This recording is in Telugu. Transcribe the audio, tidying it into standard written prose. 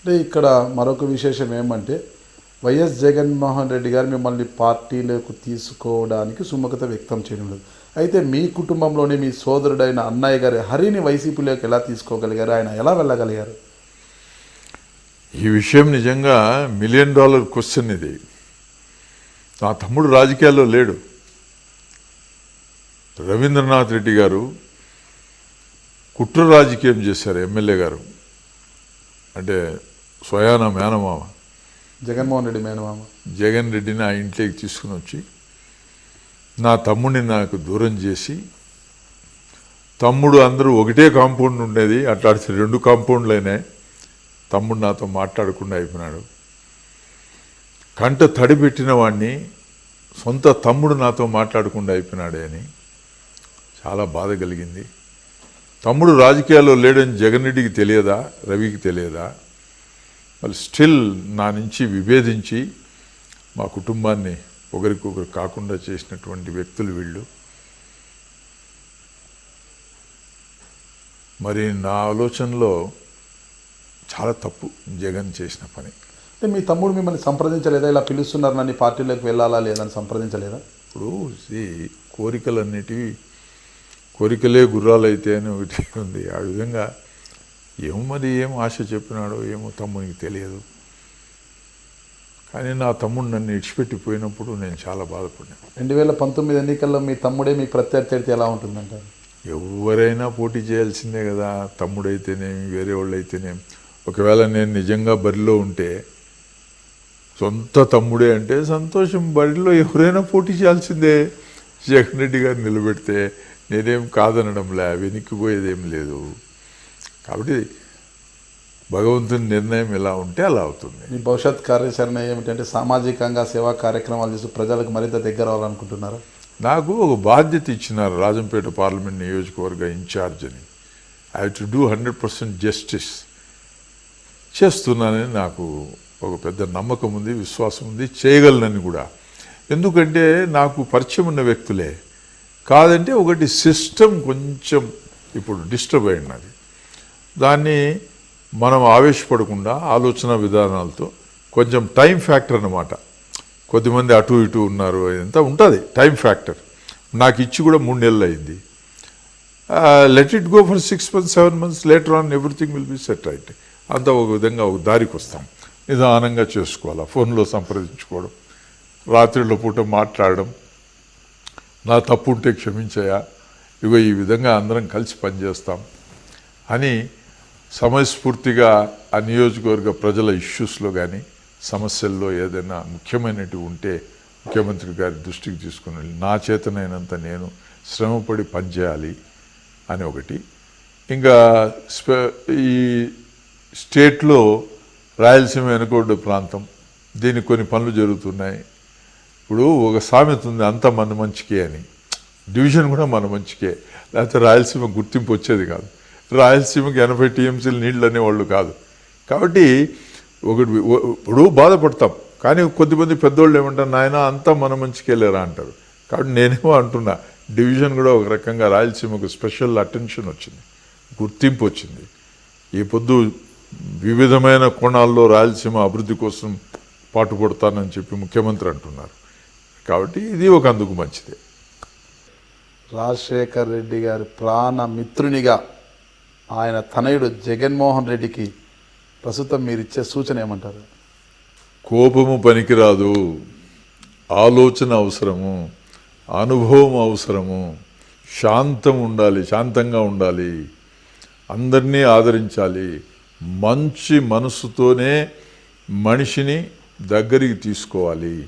అంటే ఇక్కడ మరొక విశేషం ఏమంటే వైఎస్ జగన్మోహన్ రెడ్డి గారు మిమ్మల్ని పార్టీలోకి తీసుకోవడానికి సుముఖత వ్యక్తం చేయడం లేదు. అయితే మీ కుటుంబంలోని మీ సోదరుడైన అన్నయ్య గారి హరిని వైసీపీలోకి ఎలా తీసుకోగలిగారు, ఆయన ఎలా వెళ్ళగలిగారు? ఈ విషయం నిజంగా $1 మిలియన్ క్వశ్చన్. ఇది నా తమ్ముడు రాజకీయాల్లో లేడు. రవీంద్రనాథ్ రెడ్డి గారు కుట్ర రాజకీయం చేశారు. ఎమ్మెల్యే గారు అంటే స్వయాన మేనమామ జగన్మోహన్ రెడ్డి మేనమామ జగన్ రెడ్డిని ఆ ఇంట్లోకి తీసుకుని వచ్చి నా తమ్ముడిని నాకు దూరం చేసి, తమ్ముడు అందరూ ఒకటే కాంపౌండ్ ఉండేది, అట్లాడితే 2 కాంపౌండ్లు అయినాయి. తమ్ముడు నాతో మాట్లాడకుండా అయిపోయినాడు. కంట తడిపెట్టిన వాడిని సొంత తమ్ముడు నాతో మాట్లాడకుండా అయిపోయినాడే అని చాలా బాధ కలిగింది. తమ్ముడు రాజకీయాల్లో లేడని జగన్ రెడ్డికి తెలియదా, రవికి తెలియదా? వాళ్ళు స్టిల్ నా నుంచి విభేదించి మా కుటుంబాన్ని ఒకరికొకరు కాకుండా చేసినటువంటి వ్యక్తులు వీళ్ళు. మరి నా ఆలోచనలో చాలా తప్పు జగన్ చేసిన పని. అంటే మీ తమ్ముడు మిమ్మల్ని సంప్రదించలేదా? ఇలా పిలుస్తున్నారు నన్ను పార్టీలోకి వెళ్ళాలా లేదని సంప్రదించలేదా? ఇప్పుడు కోరికలన్నిటివి కోరికలే గుర్రాలైతే అని ఒకటి ఉంది. ఆ విధంగా ఏం ఆశ చెప్పినాడో ఏమో తమ్మునికి తెలియదు. కానీ నా తమ్ముడు నన్ను ఇడిచిపెట్టిపోయినప్పుడు నేను చాలా బాధపడ్డాను. 2019 ఎన్నికల్లో మీ తమ్ముడే మీ ప్రత్యర్థి అయితే ఎలా ఉంటుందంటారు? ఎవరైనా పోటీ చేయాల్సిందే కదా, తమ్ముడైతేనేమి వేరే వాళ్ళు అయితేనేమి. ఒకవేళ నేను నిజంగా బరిలో ఉంటే సొంత తమ్ముడే అంటే సంతోషం, బరిలో ఎవరైనా పోటీ చేయాల్సిందే. జగన్ రెడ్డి గారు నిలబెడితే నేనేం కాదనడంలే, వెనక్కిపోయేదేం లేదు. కాబట్టి భగవంతుని నిర్ణయం ఎలా ఉంటే అలా అవుతుంది. మీ భవిష్యత్ కార్యాచరణ ఏమిటంటే సామాజికంగా సేవా కార్యక్రమాలు చేసి ప్రజలకు మరింత దగ్గర అవ్వాలనుకుంటున్నారా? నాకు ఒక బాధ్యత ఇచ్చినారు, రాజంపేట పార్లమెంట్ నియోజకవర్గ ఇన్ఛార్జ్ అని. I have to do 100% justice. చేస్తున్నానని నాకు ఒక పెద్ద నమ్మకం ఉంది, విశ్వాసం ఉంది, చేయగలనని కూడా. ఎందుకంటే నాకు పరిచయం ఉన్న వ్యక్తులే. కాదంటే ఒకటి సిస్టమ్ కొంచెం ఇప్పుడు డిస్టర్బ్ అయినది. దాన్ని మనం ఆవేశపడకుండా ఆలోచన విధానాలతో కొంచెం టైం ఫ్యాక్టర్ అన్నమాట. కొద్దిమంది అటు ఇటు ఉన్నారు, ఇదంతా ఉంటుంది టైం ఫ్యాక్టర్. నాకు ఇచ్చి కూడా 3 నెలలు అయింది. Let it go for 6 months 7 months, later on everything will be set right. అంతా ఒక విధంగా ఒక దారికి వస్తాం. నిదానంగా చేసుకోవాలి. ఫోన్లో సంప్రదించుకోవడం, రాత్రిళ్ళ పూట మాట్లాడడం, నా తప్పు ఉంటే క్షమించయా, ఇగో ఈ విధంగా అందరం కలిసి పనిచేస్తాం అని సమయస్ఫూర్తిగా ఆ నియోజకవర్గ ప్రజల ఇష్యూస్లో కానీ సమస్యల్లో ఏదైనా ముఖ్యమైనవి ఉంటే ముఖ్యమంత్రి గారి దృష్టికి తీసుకుని వెళ్ళి నా చేతనైనంత నేను శ్రమపడి పనిచేయాలి అని ఒకటి. ఇంకా ఈ స్టేట్లో రాయలసీమ వెనుకోడ్డు ప్రాంతం, దీనికి కొన్ని పనులు జరుగుతున్నాయి. ఇప్పుడు ఒక సామెత ఉంది, అంతా మన మంచికే అని. డివిజన్ కూడా మన మంచికే, లేకపోతే రాయలసీమ గుర్తింపు వచ్చేది కాదు. రాయలసీమకి 80 TMCలు నీళ్ళు అనేవాళ్ళు కాదు. కాబట్టి ఒకటి ఇప్పుడు బాధపడతాం, కానీ కొద్దిమంది పెద్దోళ్ళు ఏమంటారు, నాయన అంతా మన మంచికెళ్ళారా అంటారు. కాబట్టి నేనేమో అంటున్నా, డివిజన్ కూడా ఒక రకంగా రాయలసీమకు స్పెషల్ అటెన్షన్ వచ్చింది, గుర్తింపు వచ్చింది. ఈ పొద్దు వివిధమైన కోణాల్లో రాయలసీమ అభివృద్ధి కోసం పాటుపడతానని చెప్పి ముఖ్యమంత్రి అంటున్నారు. కాబట్టి ఇది ఒక అందుకు మంచిదే. రాజశేఖర్ రెడ్డి గారి ప్రాణ మిత్రునిగా ఆయన తనయుడు జగన్మోహన్ రెడ్డికి ప్రస్తుతం మీరు ఇచ్చే సూచన ఏమంటారు? కోపము పనికిరాదు, ఆలోచన అవసరము, అనుభవం అవసరము, శాంతంగా ఉండాలి, అందరినీ ఆదరించాలి, మంచి మనసుతోనే మనిషిని దగ్గరికి తీసుకోవాలి.